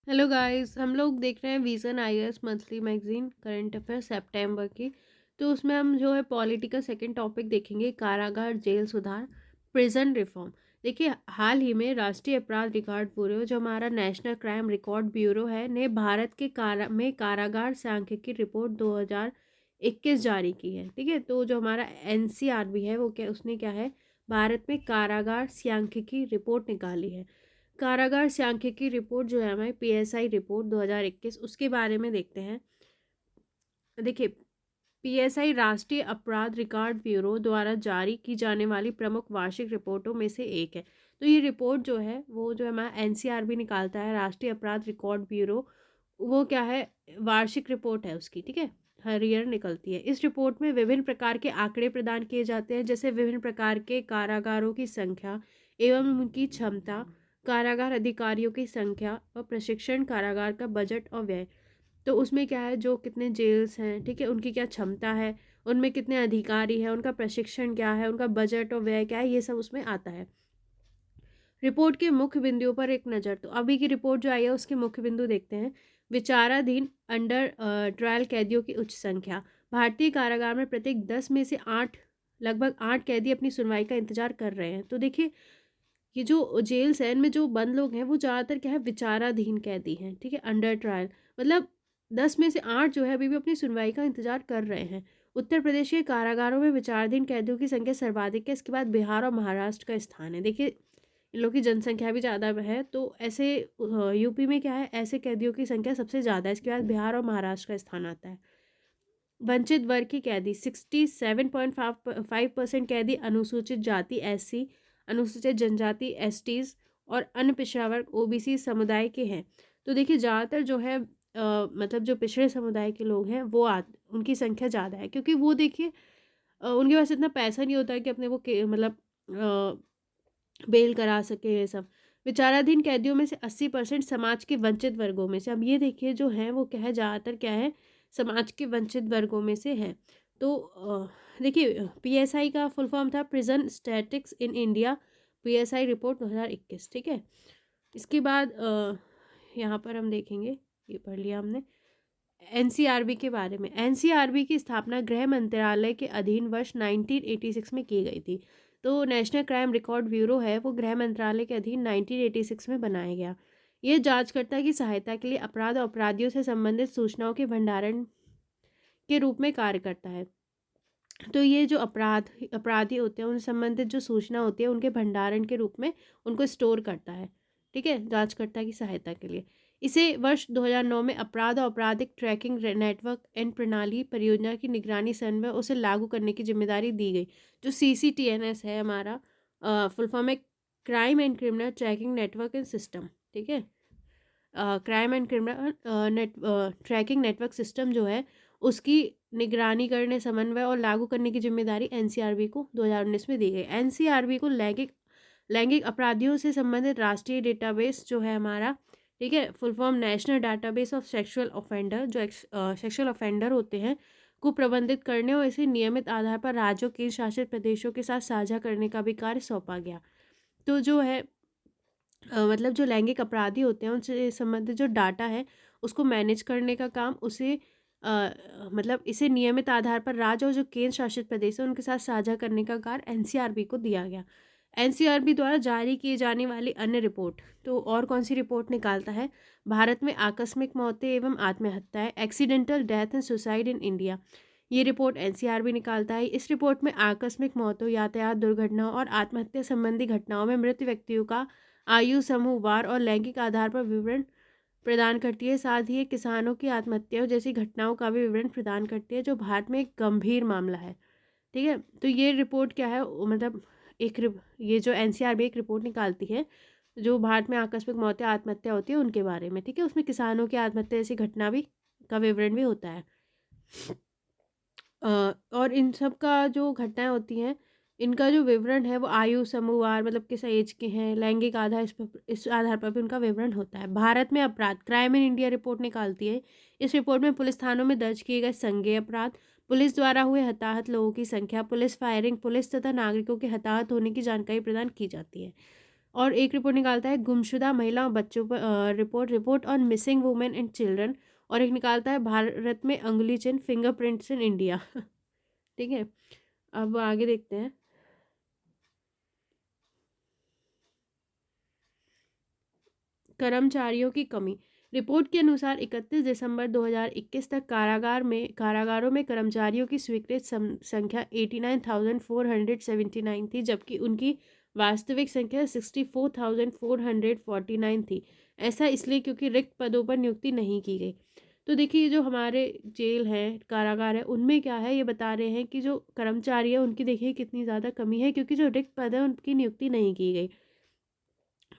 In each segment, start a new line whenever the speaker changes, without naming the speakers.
Hello guys, हम लोग देख रहे हैं vision IAS monthly magazine current affair सितंबर की। तो उसमें हम जो है पॉलिटी का सेकंड टॉपिक देखेंगे, कारागार जेल सुधार, प्रिजन रिफॉर्म। देखिए, हाल ही में राष्ट्रीय अपराध रिकॉर्ड ब्यूरो, जो हमारा नेशनल क्राइम रिकॉर्ड ब्यूरो है, ने भारत के कारागार सांख्यिकी रिपोर्ट 2021 जारी की है। ठीक है, तो जो हमारा एनसीआरबी है वो उसने क्या है, भारत में कारागार सांख्यिकी रिपोर्ट निकाली है। कारागार सांख्यिकी रिपोर्ट जो है हमारी पीएसआई रिपोर्ट 2021, उसके बारे में देखते हैं। देखिए, पीएसआई राष्ट्रीय अपराध रिकॉर्ड ब्यूरो द्वारा जारी की जाने वाली प्रमुख वार्षिक रिपोर्टों में से एक है। तो ये रिपोर्ट जो है वो जो हमारा एनसीआरबी निकालता है, राष्ट्रीय अपराध रिकॉर्ड ब्यूरो, वो क्या है, वार्षिक रिपोर्ट है उसकी। ठीक है, हर ईयर निकलती है। इस रिपोर्ट में विभिन्न प्रकार के आंकड़े प्रदान किए जाते हैं, जैसे विभिन्न प्रकार के कारागारों की संख्या एवं उनकी क्षमता, कारागार अधिकारियों की संख्या और प्रशिक्षण, कारागार का बजट और व्यय। तो उसमें क्या है, जो कितने जेल्स हैं, ठीक है, उनकी क्या क्षमता है, उनमें कितने अधिकारी हैं, उनका प्रशिक्षण क्या है, उनका बजट और व्यय क्या है, ये सब उसमें आता है। रिपोर्ट के मुख्य बिंदुओं पर एक नज़र। तो अभी की रिपोर्ट जो आई है उसके मुख्य बिंदु देखते हैं। विचाराधीन अंडर ट्रायल कैदियों की उच्च संख्या। भारतीय कारागार में प्रत्येक 10 में से 8, लगभग 8 कैदी अपनी सुनवाई का इंतजार कर रहे हैं। तो देखिए, ये जो जेल्स हैं, इनमें जो बंद लोग हैं वो ज़्यादातर क्या है, विचाराधीन कैदी हैं। ठीक है, अंडर ट्रायल, मतलब 10 में से 8 जो है अभी भी अपनी सुनवाई का इंतजार कर रहे हैं। उत्तर प्रदेश के कारागारों में विचाराधीन कैदियों की संख्या सर्वाधिक है। इसके बाद बिहार और महाराष्ट्र का स्थान है। देखिए, इन लोग की जनसंख्या भी ज़्यादा है, तो ऐसे यूपी में क्या है, ऐसे कैदियों की संख्या सबसे ज़्यादा है। इसके बाद बिहार और महाराष्ट्र का स्थान आता है। वंचित वर्ग की कैदी 67.5% कैदी अनुसूचित जाति एससी, अनुसूचित जनजाति एसटीज और अन्य पिछड़ा वर्ग ओबीसी समुदाय के हैं। तो देखिए, ज़्यादातर जो है मतलब जो पिछड़े समुदाय के लोग हैं वो उनकी संख्या ज़्यादा है, क्योंकि वो देखिए उनके पास इतना पैसा नहीं होता है कि अपने वो मतलब बेल करा सके ये सब। विचाराधीन कैदियों में से 80% समाज के वंचित वर्गों में से। अब ये देखिए, जो है वो क्या है, ज़्यादातर क्या है, समाज के वंचित वर्गों में से है। तो देखिए, पीएसआई का फुल फॉर्म था prison statics in India, PSI report 2021। ठीक है, इसके बाद यहाँ पर हम देखेंगे, ये पढ़ लिया हमने एनसीआरबी के बारे में। एनसीआरबी की स्थापना गृह मंत्रालय के अधीन वर्ष 1986 में की गई थी। तो नेशनल क्राइम रिकॉर्ड ब्यूरो है वो गृह मंत्रालय के अधीन 1986 में बनाया गया। ये जांचकर्ता की सहायता के लिए अपराध और अपराधियों से संबंधित सूचनाओं के भंडारण के रूप में कार्य करता है। तो ये जो अपराधी होते हैं, उनसे संबंधित जो सूचना होती है, उनके भंडारण के रूप में उनको स्टोर करता है। ठीक है, जांचकर्ता की सहायता के लिए। इसे वर्ष 2009 में अपराध और आपराधिक ट्रैकिंग नेटवर्क एंड प्रणाली परियोजना की निगरानी, समन्वय उसे लागू करने की जिम्मेदारी दी गई। जो सीसीटीएनएस है हमारा, फुल फॉर्म है crime and criminal tracking network and system. ठीक है, crime and criminal tracking network system जो है, उसकी निगरानी करने, समन्वय और लागू करने की जिम्मेदारी एनसीआरबी को 2019 में दी गई। एनसीआरबी को लैंगिक लैंगिक अपराधियों से संबंधित राष्ट्रीय डेटाबेस जो है हमारा, ठीक है, full form national database of sexual offender, जो सेक्सुअल ऑफेंडर होते हैं, को प्रबंधित करने और इसे नियमित आधार पर राज्यों, केंद्र शासित प्रदेशों के साथ साझा करने का भी कार्य सौंपा गया। तो जो है मतलब जो लैंगिक अपराधी होते हैं उनसे संबंधित जो डाटा है उसको मैनेज करने का काम उसे मतलब इसे नियमित आधार पर राज्य और जो केंद्र शासित प्रदेश है उनके साथ साझा करने का कार्य एनसीआरबी को दिया गया। एनसीआरबी द्वारा जारी किए जाने वाली अन्य रिपोर्ट, तो और कौन सी रिपोर्ट निकालता है, भारत में आकस्मिक मौतें एवं आत्महत्याएं, accidental death and suicide in India, ये रिपोर्ट एनसीआरबी निकालता है। इस रिपोर्ट में आकस्मिक मौतों, यातायात दुर्घटनाओं और आत्महत्या संबंधी घटनाओं में मृत व्यक्तियों का आयु समूह, वार और लैंगिक आधार पर विवरण प्रदान करती है। साथ ही ये किसानों की आत्महत्याओं जैसी घटनाओं का भी विवरण प्रदान करती है, जो भारत में एक गंभीर मामला है। ठीक है, तो ये रिपोर्ट क्या है, मतलब ये जो एनसीआरबी एक रिपोर्ट निकालती है जो भारत में आकस्मिक मौतें, आत्महत्या होती है उनके बारे में। ठीक है, उसमें किसानों की आत्महत्या जैसी घटना भी का विवरण भी होता है। और इन सब का जो घटनाएं होती हैं, इनका जो विवरण है वो आयु समूहवार, मतलब किस एज के हैं, लैंगिक आधार, इस आधार पर भी उनका विवरण होता है। भारत में अपराध, क्राइम इन इंडिया रिपोर्ट निकालती है। इस रिपोर्ट में पुलिस थानों में दर्ज किए गए संज्ञेय अपराध, पुलिस द्वारा हुए हताहत लोगों की संख्या, पुलिस फायरिंग, पुलिस तथा नागरिकों के हताहत होने की जानकारी प्रदान की जाती है। और एक रिपोर्ट निकालता है गुमशुदा महिला और बच्चों पर report on missing women and children, और एक निकालता है भारत में अंगुली चिन्ह फिंगरप्रिंट्स इन इंडिया। ठीक है, अब आगे देखते हैं। कर्मचारियों की कमी। रिपोर्ट के अनुसार 31 दिसंबर 2021 तक कारागारों में कर्मचारियों की स्वीकृत संख्या 89,479 थी, जबकि उनकी वास्तविक संख्या 64,449 थी। ऐसा इसलिए क्योंकि रिक्त पदों पर नियुक्ति नहीं की गई। तो देखिए, ये जो हमारे जेल है, कारागार है, उनमें क्या है, ये बता रहे हैं कि जो कर्मचारी है उनकी देखिए कितनी ज़्यादा कमी है, क्योंकि जो रिक्त पद है उनकी नियुक्ति नहीं की गई।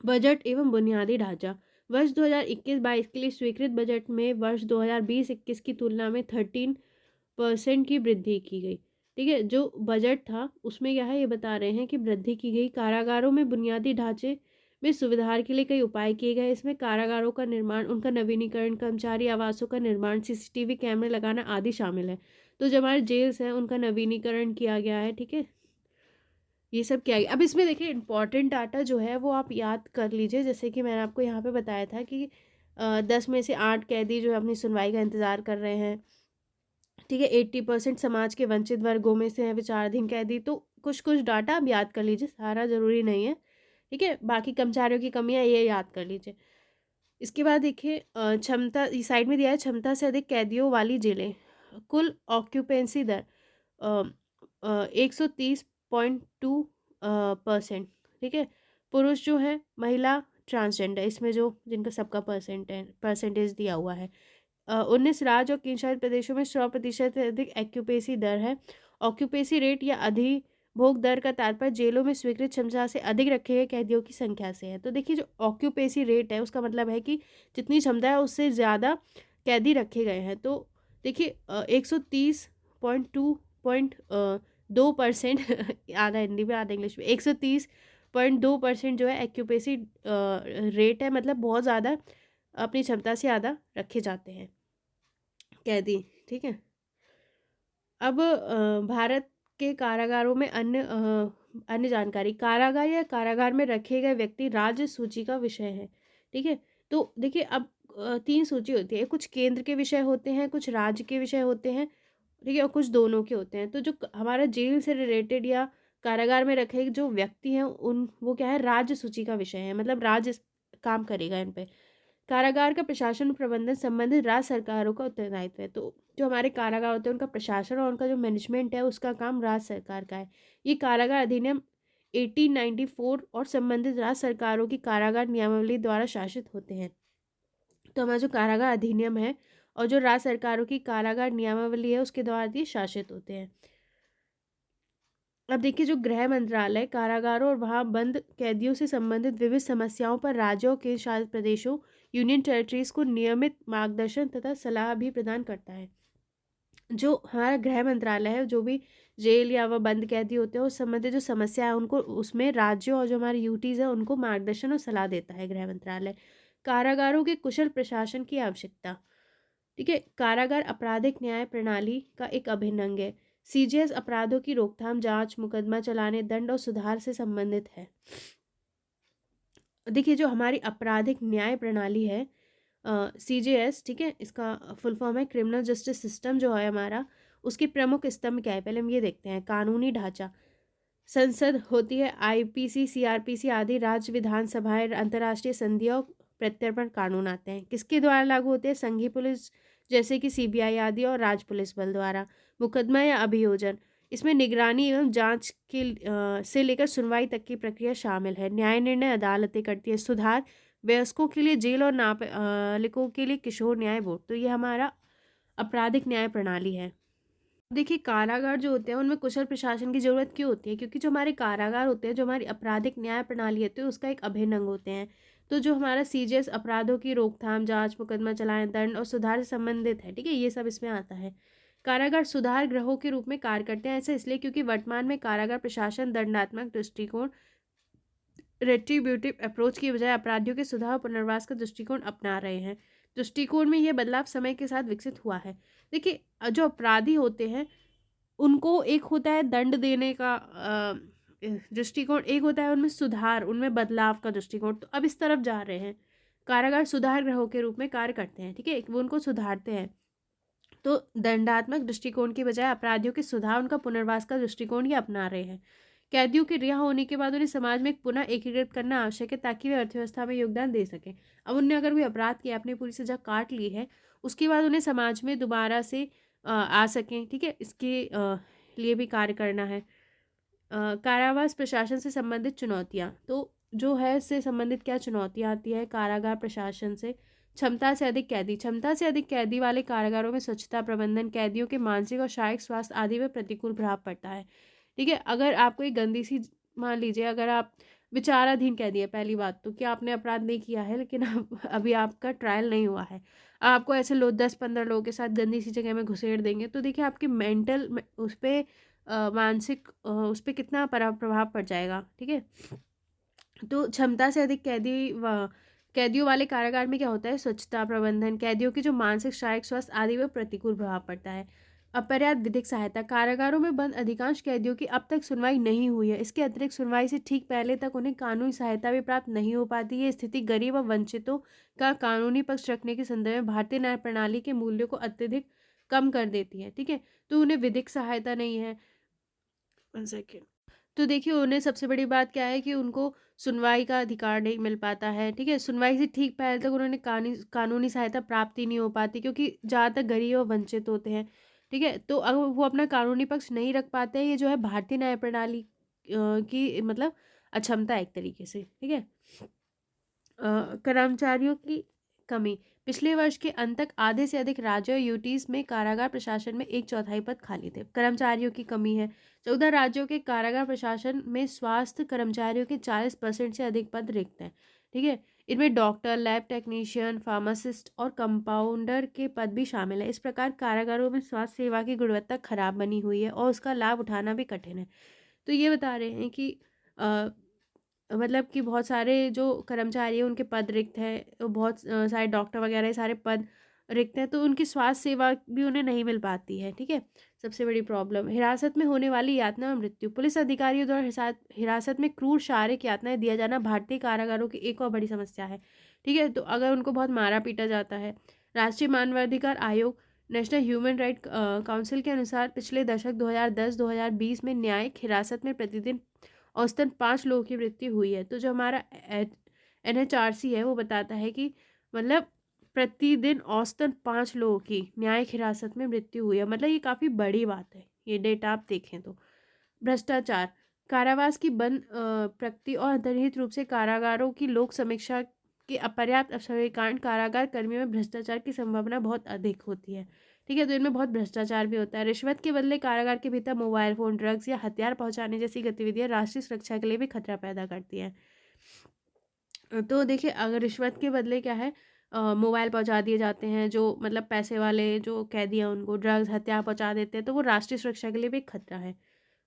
बजट एवं बुनियादी ढांचा। वर्ष 2021-22 के लिए स्वीकृत बजट में वर्ष 2020-21 की तुलना में 13% की वृद्धि की गई। ठीक है, जो बजट था उसमें क्या है, ये बता रहे हैं कि वृद्धि की गई। कारागारों में बुनियादी ढांचे में सुधार के लिए कई उपाय किए गए। इसमें कारागारों का निर्माण, उनका नवीनीकरण, कर्मचारी आवासों का निर्माण, सीसीटीवी कैमरे लगाना आदि शामिल है। तो जो हमारे जेल्स हैं उनका नवीनीकरण किया गया है। ठीक है, ये सब क्या है। अब इसमें देखिए इंपॉर्टेंट डाटा जो है वो आप याद कर लीजिए। जैसे कि मैंने आपको यहाँ पे बताया था कि 10 में से 8 कैदी जो है अपनी सुनवाई का इंतज़ार कर रहे हैं। ठीक है, 80% समाज के वंचित वर्गों में से हैं विचाराधीन कैदी। तो कुछ कुछ डाटा आप याद कर लीजिए, सारा ज़रूरी नहीं है। ठीक है, बाकी कर्मचारियों की कमियाँ ये याद कर लीजिए। इसके बाद देखिए क्षमता, इस साइड में दिया है क्षमता से अधिक कैदियों वाली जेलें। कुल ऑक्यूपेंसी दर 130.2%। ठीक है, पुरुष जो है, महिला, ट्रांसजेंडर, इसमें जो जिनका सबका परसेंटेज दिया हुआ है। 19 राज्य और केंद्रशासित प्रदेशों में 100% से अधिक ऑक्यूपेंसी दर है। ऑक्यूपेंसी रेट या अधिभोग दर का तात्पर्य जेलों में स्वीकृत क्षमता से अधिक रखे गए कैदियों की संख्या से है। तो देखिए, जो ऑक्यूपेंसी रेट है उसका मतलब है कि जितनी क्षमता है उससे ज़्यादा कैदी रखे गए हैं। तो देखिए 130.2% आधा हिंदी में आधा इंग्लिश में, 130.2% जो है ऑक्यूपेंसी रेट है, मतलब बहुत ज़्यादा अपनी क्षमता से ज़्यादा रखे जाते हैं कैदी। ठीक है, अब भारत के कारागारों में अन्य जानकारी। कारागार या कारागार में रखे गए व्यक्ति राज्य सूची का विषय है। ठीक है, तो देखिए अब 3 सूची होती है, कुछ केंद्र के विषय होते हैं, कुछ राज्य के विषय होते हैं। ठीक है, और कुछ दोनों के होते हैं। तो जो हमारा जेल से रिलेटेड या कारागार में रखे जो व्यक्ति हैं उन वो क्या है, राज्य सूची का विषय है, मतलब राज्य काम करेगा इन पे। कारागार का प्रशासन और प्रबंधन संबंधित राज्य सरकारों का उत्तरदायित्व है। तो जो हमारे कारागार होते हैं उनका प्रशासन और उनका जो मैनेजमेंट है उसका काम राज्य सरकार का है। ये कारागार अधिनियम 1894 और संबंधित राज्य सरकारों की कारागार नियमावली द्वारा शासित होते हैं। तो हमारा जो कारागार अधिनियम है और जो राज्य सरकारों की कारागार नियमावली है उसके द्वारा ये शासित होते हैं। अब देखिए, जो गृह मंत्रालय कारागारों और वहाँ बंद कैदियों से संबंधित विविध समस्याओं पर राज्यों के शासित प्रदेशों, यूनियन टेरिटरीज को नियमित मार्गदर्शन तथा सलाह भी प्रदान करता है। जो हमारा गृह मंत्रालय है, जो भी जेल या वह बंद कैदी होते हैं उस संबंधित जो समस्या है उनको उसमें राज्यों और जो हमारे यूटीज़ है उनको मार्गदर्शन और सलाह देता है गृह मंत्रालय। कारागारों के कुशल प्रशासन की आवश्यकता। ठीक है, कारागार आपराधिक न्याय प्रणाली का एक अभिन्न अंग है। सीजीएस अपराधों की रोकथाम, जांच, मुकदमा चलाने, दंड और सुधार से संबंधित है। देखिए, जो हमारी आपराधिक न्याय प्रणाली है सीजीएस, ठीक है, इसका फुल फॉर्म है क्रिमिनल जस्टिस सिस्टम जो है हमारा, उसके प्रमुख स्तंभ क्या है, पहले हम ये देखते हैं। कानूनी ढांचा, संसद होती है, आईपीसी, सीआरपीसी आदि, राज्य विधानसभाएं, अंतर्राष्ट्रीय संधियां और प्रत्यर्पण कानून आते हैं। किसके द्वारा लागू होते हैं? संघीय पुलिस जैसे कि सीबीआई आदि और राज्य पुलिस बल द्वारा। मुकदमा या अभियोजन, इसमें निगरानी एवं जांच के से लेकर सुनवाई तक की प्रक्रिया शामिल है। न्याय निर्णय अदालतें करती है। सुधार, वयस्कों के लिए जेल और नाबालिगों के लिए किशोर न्याय बोर्ड। तो ये हमारा आपराधिक न्याय प्रणाली है। देखिए, कारागार जो होते हैं उनमें कुशल प्रशासन की ज़रूरत क्यों होती है? क्योंकि जो हमारे कारागार होते हैं, जो हमारी आपराधिक न्याय प्रणाली होती है उसका एक अभिन्न अंग होते हैं। तो जो हमारा सीजीएस अपराधों की रोकथाम, जांच, मुकदमा चलाने, दंड और सुधार से संबंधित है। ठीक है, ये सब इसमें आता है। कारागार सुधार गृहों के रूप में कार्य करते हैं। ऐसा इसलिए क्योंकि वर्तमान में कारागार प्रशासन दंडात्मक दृष्टिकोण, रेट्रीब्यूटिव अप्रोच की बजाय अपराधियों के सुधार और पुनर्वास का दृष्टिकोण अपना रहे हैं। दृष्टिकोण में यह बदलाव समय के साथ विकसित हुआ है। देखिए, जो अपराधी होते हैं उनको एक होता है दंड देने का दृष्टिकोण, एक होता है उनमें सुधार, उनमें बदलाव का दृष्टिकोण, तो अब इस तरफ जा रहे हैं। कारागार सुधार गृहों के रूप में कार्य करते हैं, ठीक है, वो उनको सुधारते हैं। तो दंडात्मक दृष्टिकोण की बजाय अपराधियों के सुधार, उनका पुनर्वास का दृष्टिकोण ही अपना रहे हैं। कैदियों के रिहा होने के बाद उन्हें समाज में पुनः एकीकृत करना आवश्यक है ताकि वे अर्थव्यवस्था में योगदान दे सकें। अब उनने अगर कोई अपराध किया, अपनी पूरी सजा काट ली है, उसके बाद उन्हें समाज में दोबारा से आ सकें, ठीक है, इसके लिए भी कार्य करना है। कारावास प्रशासन से संबंधित चुनौतियाँ, तो जो है इससे संबंधित क्या चुनौतियाँ आती है कारागार प्रशासन से। क्षमता से अधिक कैदी, क्षमता से अधिक कैदी वाले कारागारों में स्वच्छता प्रबंधन, कैदियों के मानसिक और शारीरिक स्वास्थ्य आदि पर प्रतिकूल प्रभाव पड़ता है, ठीक है। अगर आपको एक गंदी सी, मान लीजिए अगर आप विचाराधीन कैदी है, पहली बात तो कि आपने अपराध नहीं किया है लेकिन अभी आपका ट्रायल नहीं हुआ है, आपको ऐसे लोग 10-15 लोगों के साथ गंदी सी जगह में घुसेड़ देंगे, तो देखिए आपकी मेंटल उस पर मानसिक उस पर कितना प्रभाव पड़ जाएगा, ठीक है। तो क्षमता से अधिक कैदियों वाले कारागार में क्या होता है, स्वच्छता प्रबंधन, कैदियों की जो मानसिक शारीरिक स्वास्थ्य आदि पर प्रतिकूल प्रभाव पड़ता है। अपर्याप्त विधिक सहायता, कारागारों में बंद अधिकांश कैदियों की अब तक सुनवाई नहीं हुई है। इसके अतिरिक्त सुनवाई से ठीक पहले तक उन्हें कानूनी सहायता भी प्राप्त नहीं हो पाती। ये स्थिति गरीब और वंचितों का कानूनी पक्ष रखने के संदर्भ में भारतीय न्याय प्रणाली के मूल्यों को अत्यधिक कम कर देती है, ठीक है। तो उन्हें विधिक सहायता नहीं है। 1 सेकेंड। तो देखिए उन्हें सबसे बड़ी बात क्या है कि उनको सुनवाई का अधिकार नहीं मिल पाता है, ठीक है। सुनवाई से ठीक पहले तक उन्होंने कानूनी सहायता प्राप्त ही नहीं हो पाती, क्योंकि जहाँ तक गरीब और वंचित होते हैं, ठीक है, तो अगर वो अपना कानूनी पक्ष नहीं रख पाते हैं, ये जो है भारतीय न्याय प्रणाली की मतलब अक्षमता एक तरीके से, ठीक है। कर्मचारियों की कमी, पिछले वर्ष के अंत तक आधे से अधिक राज्यों और यूटीज में कारागार प्रशासन में 1/4 पद खाली थे। कर्मचारियों की कमी है, 14 राज्यों के कारागार प्रशासन में स्वास्थ्य कर्मचारियों के 40% से अधिक पद रिक्त हैं, ठीक है। इनमें डॉक्टर, लैब टेक्नीशियन, फार्मासिस्ट और कंपाउंडर के पद भी शामिल है। इस प्रकार कारागारों में स्वास्थ्य सेवा की गुणवत्ता खराब बनी हुई है और उसका लाभ उठाना भी कठिन है। तो ये बता रहे हैं कि मतलब कि बहुत सारे जो कर्मचारी हैं उनके पद रिक्त हैं, तो बहुत सारे डॉक्टर वगैरह सारे पद रिक्त हैं, तो उनकी स्वास्थ्य सेवा भी उन्हें नहीं मिल पाती है, ठीक है। सबसे बड़ी प्रॉब्लम हिरासत में होने वाली यातना और मृत्यु, पुलिस अधिकारियों द्वारा हिरासत में क्रूर शारीरिक यातनाएं दिया जाना भारतीय कारागारों की एक और बड़ी समस्या है, ठीक है। तो अगर उनको बहुत मारा पीटा जाता है, राष्ट्रीय मानवाधिकार आयोग नेशनल ह्यूमन राइट काउंसिल के अनुसार पिछले दशक 2010-2020 में न्यायिक हिरासत में प्रतिदिन औसतन 5 लोगों की मृत्यु हुई है। तो जो हमारा NHRC है वो बताता है कि मतलब प्रतिदिन औसतन 5 लोगों की न्यायिक हिरासत में मृत्यु हुई है, मतलब ये काफ़ी बड़ी बात है, ये डेटा आप देखें तो। भ्रष्टाचार, कारावास की बंद प्रकृति और अंतर्निहित रूप से कारागारों की लोक समीक्षा के अपर्याप्त अवसर के कारण कारागार कर्मियों में भ्रष्टाचार की संभावना बहुत अधिक होती है, ठीक है। तो इनमें बहुत भ्रष्टाचार भी होता है। रिश्वत के बदले कारागार के भीतर मोबाइल फ़ोन, ड्रग्स या हथियार पहुंचाने जैसी गतिविधियां राष्ट्रीय सुरक्षा के लिए भी खतरा पैदा करती हैं। तो देखिए अगर रिश्वत के बदले क्या है, मोबाइल पहुंचा दिए जाते हैं, जो मतलब पैसे वाले जो कैदी हैं उनको ड्रग्स हथियार पहुंचा देते हैं, तो वो राष्ट्रीय सुरक्षा के लिए भी एक खतरा है।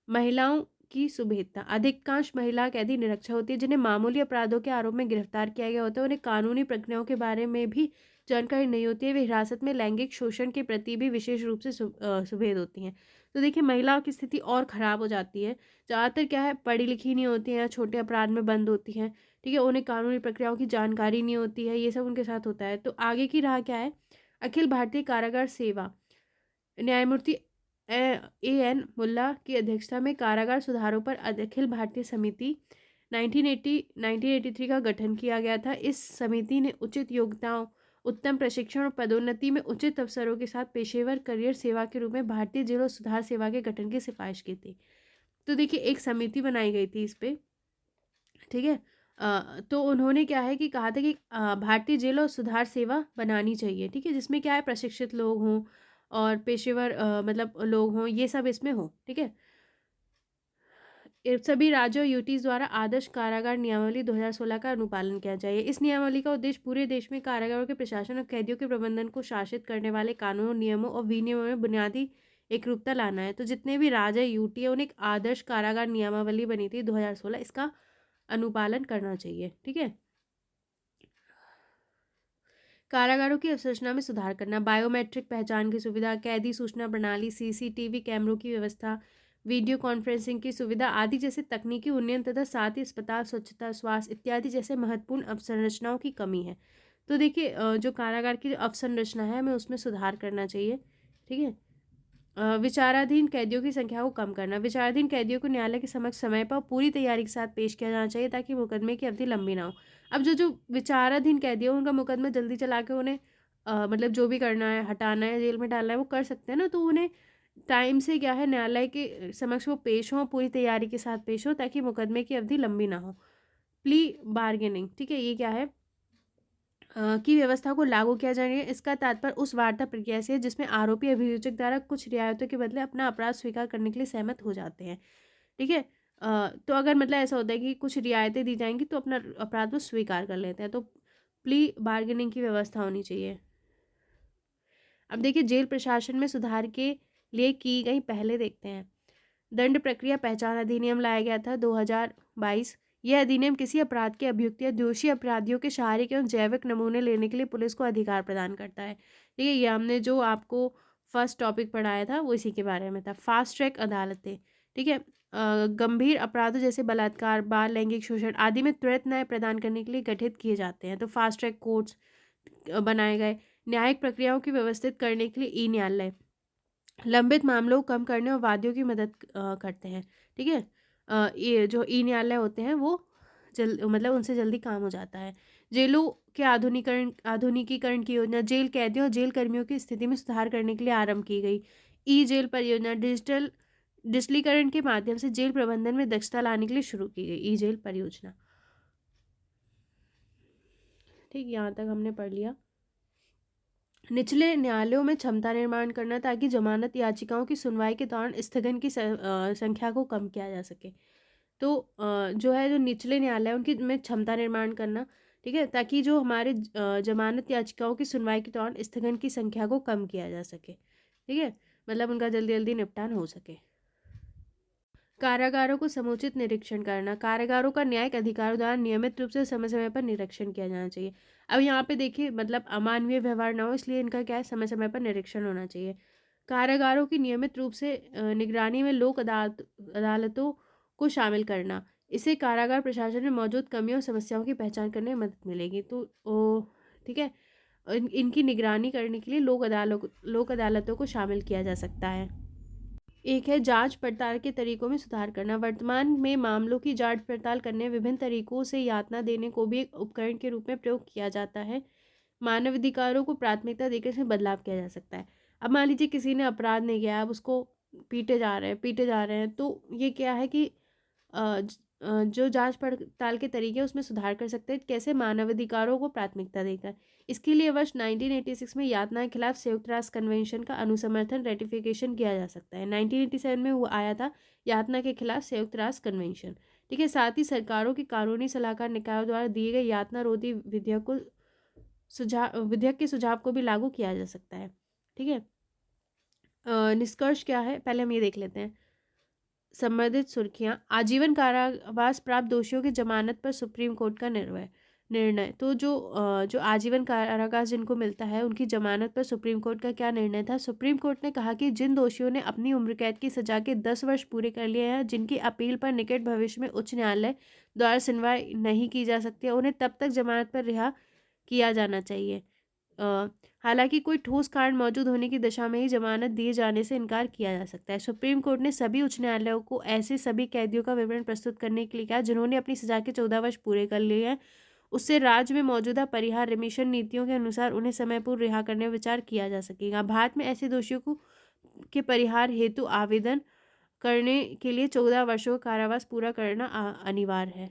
महिलाओं की सुभेदता, अधिकांश महिला कैदी निरक्षर होती है जिन्हें मामूली अपराधों के आरोप में गिरफ्तार किया गया होता है। उन्हें कानूनी प्रक्रियाओं के बारे में भी जानकारी नहीं होती है। वे हिरासत में लैंगिक शोषण के प्रति भी विशेष रूप से सुभेद होती हैं। तो देखिए महिलाओं की स्थिति और ख़राब हो जाती है। ज़्यादातर क्या है, पढ़ी लिखी नहीं होती हैं, छोटे अपराध में बंद होती हैं, ठीक है। उन्हें कानूनी प्रक्रियाओं की जानकारी नहीं होती है, ये सब उनके साथ होता है। तो आगे की राह क्या है, अखिल भारतीय कारागार सेवा, न्यायमूर्ति AN मुल्ला की अध्यक्षता में कारागार सुधारों पर अखिल भारतीय समिति 1983 का गठन किया गया था। इस समिति ने उचित योग्यताओं, उत्तम प्रशिक्षण और पदोन्नति में उचित अवसरों के साथ पेशेवर करियर सेवा के रूप में भारतीय जेल और सुधार सेवा के गठन की सिफारिश की थी। तो देखिए एक समिति बनाई गई थी इस पे, ठीक है। तो उन्होंने क्या है कि कहा था कि भारतीय जेल और सुधार सेवा बनानी चाहिए, ठीक है, जिसमें क्या है प्रशिक्षित लोग हों और पेशेवर मतलब लोग हों, ये सब इसमें हो, ठीक है। सभी राज्यों यूटीज द्वारा आदर्श कारागार नियमावली 2016 का अनुपालन किया चाहिए। इस नियमावली का उद्देश्य पूरे देश में कारागारों के प्रशासन और कैदियों के प्रबंधन को शासित करने वाले कानूनों, नियमों और विनियमों में बुनियादी एकरूपता लाना है। तो जितने भी राज्य यूटी है उन्हें एक आदर्श कारागार नियमावली बनी थी 2016, इसका अनुपालन करना चाहिए, ठीक है। कारागारों की अवसंरचना में सुधार करना, बायोमेट्रिक पहचान की सुविधा, कैदी सूचना प्रणाली, CCTV कैमरों की व्यवस्था, वीडियो कॉन्फ्रेंसिंग की सुविधा आदि जैसे तकनीकी उन्नयन तथा साथ ही अस्पताल स्वच्छता, स्वास्थ्य इत्यादि जैसे महत्वपूर्ण अवसंरचनाओं की कमी है। तो देखिए जो कारागार की जो अवसंरचना है हमें उसमें सुधार करना चाहिए। ठीक है। विचाराधीन कैदियों की संख्या को कम करना। विचाराधीन कैदियों को न्यायालय के समक्ष समय पर पूरी तैयारी के साथ पेश किया जाना चाहिए ताकि मुकदमे की अवधि लंबी ना हो। अब जो जो विचाराधीन कैदी हो उनका मुकदमा जल्दी चला के उन्हें मतलब जो भी करना है, हटाना है, जेल में डालना है, वो कर सकते हैं ना। तो उन्हें टाइम से क्या है, न्यायालय के समक्ष वो पेश हों, पूरी तैयारी के साथ पेश हो ताकि मुकदमे की अवधि लंबी ना हो। प्ली बार्गेनिंग, ठीक है, ये क्या है की व्यवस्था को लागू किया जाएगा। इसका तात्पर्य उस वार्ता प्रक्रिया से है जिसमें आरोपी अभियोजक द्वारा कुछ रियायतों के बदले अपना अपराध स्वीकार करने के लिए सहमत हो जाते हैं। ठीक है। तो अगर मतलब ऐसा होता है कि कुछ रियायतें दी जाएंगी तो अपना अपराध वो स्वीकार कर लेते हैं। तो प्ली बार्गेनिंग की व्यवस्था होनी चाहिए। अब देखिए जेल प्रशासन में सुधार के लिए की गई पहले देखते हैं। दंड प्रक्रिया पहचान अधिनियम लाया गया था 2022। यह अधिनियम किसी अपराध के अभियुक्त या दोषी अपराधियों के शारीरिक एवं जैविक नमूने लेने के लिए पुलिस को अधिकार प्रदान करता है। ठीक है, ये हमने जो आपको फर्स्ट टॉपिक पढ़ाया था वो इसी के बारे में था। फास्ट ट्रैक अदालतें, ठीक है, गंभीर अपराधों जैसे बलात्कार, बाल लैंगिक शोषण आदि में त्वरित न्याय प्रदान करने के लिए गठित किए जाते हैं। तो फास्ट ट्रैक कोर्ट्स बनाए गए। न्यायिक प्रक्रियाओं की व्यवस्थित करने के लिए ई न्यायालय लंबित मामलों को कम करने और वादियों की मदद करते हैं। ठीक है। ये जो ई न्यायालय होते हैं वो मतलब उनसे जल्दी काम हो जाता है। जेलों के आधुनिकीकरण की योजना जेल कैदियों और जेल कर्मियों की स्थिति में सुधार करने के लिए आरंभ की गई। ई जेल परियोजना डिजिटलीकरण के माध्यम से जेल प्रबंधन में दक्षता लाने के लिए शुरू की गई ई जेल परियोजना। ठीक, यहाँ तक हमने पढ़ लिया। निचले न्यायालयों में क्षमता निर्माण करना ताकि जमानत याचिकाओं की सुनवाई के दौरान स्थगन की संख्या को कम किया जा सके। तो जो है जो निचले न्यायालय उनकी में क्षमता निर्माण करना, ठीक है, ताकि जो हमारे जमानत याचिकाओं की सुनवाई के दौरान स्थगन की संख्या को कम किया जा सके। ठीक है, मतलब उनका जल्दी जल्दी निपटान हो सके। कारागारों को समुचित निरीक्षण करना। कारागारों का न्यायिक अधिकारियों द्वारा नियमित रूप से समय समय पर निरीक्षण किया जाना चाहिए। अब यहाँ पे देखिए मतलब अमानवीय व्यवहार ना हो इसलिए इनका क्या है, समय समय पर निरीक्षण होना चाहिए। कारागारों की नियमित रूप से निगरानी में लोक अदालतों को शामिल करना। इससे कारागार प्रशासन में मौजूद कमियों और समस्याओं की पहचान करने में मदद मिलेगी। तो ठीक है, इनकी निगरानी करने के लिए लोक अदालतों को शामिल किया जा सकता है। एक है जांच पड़ताल के तरीकों में सुधार करना। वर्तमान में मामलों की जांच पड़ताल करने विभिन्न तरीकों से यातना देने को भी एक उपकरण के रूप में प्रयोग किया जाता है। मानवाधिकारों को प्राथमिकता देकर इसमें बदलाव किया जा सकता है। अब मान लीजिए किसी ने अपराध नहीं किया, अब उसको पीटे जा रहे हैं, तो ये क्या है कि जो जांच पड़ताल के तरीके हैं उसमें सुधार कर सकते हैं। कैसे? मानवाधिकारों को प्राथमिकता देकर। इसके लिए वर्ष 1986 में यातना के खिलाफ संयुक्त राष्ट्र कन्वेंशन का अनुसमर्थन रेटिफिकेशन किया जा सकता है। 1987 में वो आया था यातना के खिलाफ संयुक्त राष्ट्र कन्वेंशन। ठीक है, साथ ही सरकारों की कानूनी सलाहकार निकायों द्वारा दिए गए यातना रोधी विधेयक के सुझाव को भी लागू किया जा सकता है। ठीक है, निष्कर्ष क्या है पहले हम ये देख लेते हैं। संबंधित सुर्खियां। आजीवन कारावास प्राप्त दोषियों की जमानत पर सुप्रीम कोर्ट का निर्णय। तो जो आजीवन कारावास जिनको मिलता है उनकी जमानत पर सुप्रीम कोर्ट का क्या निर्णय था। सुप्रीम कोर्ट ने कहा कि जिन दोषियों ने अपनी उम्र कैद की सजा के 10 वर्ष पूरे कर लिए हैं, जिनकी अपील पर निकट भविष्य में उच्च न्यायालय द्वारा सुनवाई नहीं की जा सकती है, उन्हें तब तक जमानत पर रिहा किया जाना चाहिए। हालांकि कोई ठोस कारण मौजूद होने की दशा में ही जमानत दिए जाने से इनकार किया जा सकता है। सुप्रीम कोर्ट ने सभी उच्च न्यायालयों को ऐसे सभी कैदियों का विवरण प्रस्तुत करने के लिए कहा जिन्होंने अपनी सजा के 14 वर्ष पूरे कर लिए हैं। उससे राज्य में मौजूदा परिहार रिमिशन नीतियों के अनुसार उन्हें समय पूर्व रिहा करने पर विचार किया जा सकेगा। भारत में ऐसे दोषियों को के परिहार हेतु आवेदन करने के लिए 14 वर्षों का कारावास पूरा करना अनिवार्य है।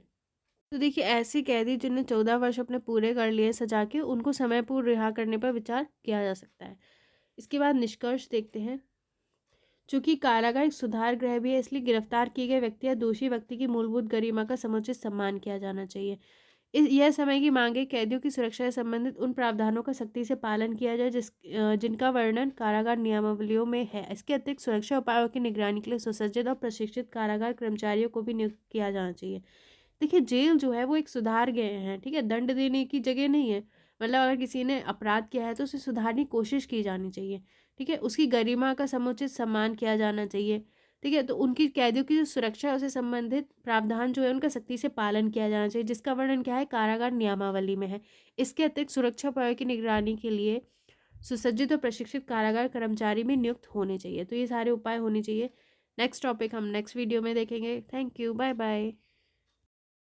तो देखिए ऐसे कैदी जिन्हें 14 वर्ष अपने पूरे कर लिए सजा के, उनको समय पूर्व रिहा करने पर विचार किया जा सकता है। इसके बाद निष्कर्ष देखते हैं। चूंकि कारागार एक सुधार गृह भी है, इसलिए गिरफ्तार किए गए व्यक्ति या दोषी व्यक्ति की मूलभूत गरिमा का समुचित सम्मान किया जाना चाहिए। यह समय की मांग है कैदियों की सुरक्षा से संबंधित उन प्रावधानों का सख्ती से पालन किया जाए जिनका वर्णन कारागार नियमावलियों में है। इसके अतिरिक्त सुरक्षा उपायों की निगरानी के लिए सुसज्जित और प्रशिक्षित कारागार कर्मचारियों को भी नियुक्त किया जाना चाहिए। देखिए जेल जो है वो एक सुधार गृह है। ठीक है, दंड देने की जगह नहीं है। मतलब अगर किसी ने अपराध किया है तो उसे सुधारने की कोशिश की जानी चाहिए। ठीक है, उसकी गरिमा का समुचित सम्मान किया जाना चाहिए। ठीक है। तो उनकी कैदियों की जो सुरक्षा है, उससे संबंधित प्रावधान जो है उनका सख्ती से पालन किया जाना चाहिए, जिसका वर्णन क्या है, कारागार नियमावली में है। इसके अतिरिक्त सुरक्षा उपायों की निगरानी के लिए सुसज्जित और प्रशिक्षित कारागार कर्मचारी भी नियुक्त होने चाहिए। तो ये सारे उपाय होने चाहिए। नेक्स्ट टॉपिक हम नेक्स्ट वीडियो में देखेंगे। Thank you, bye bye.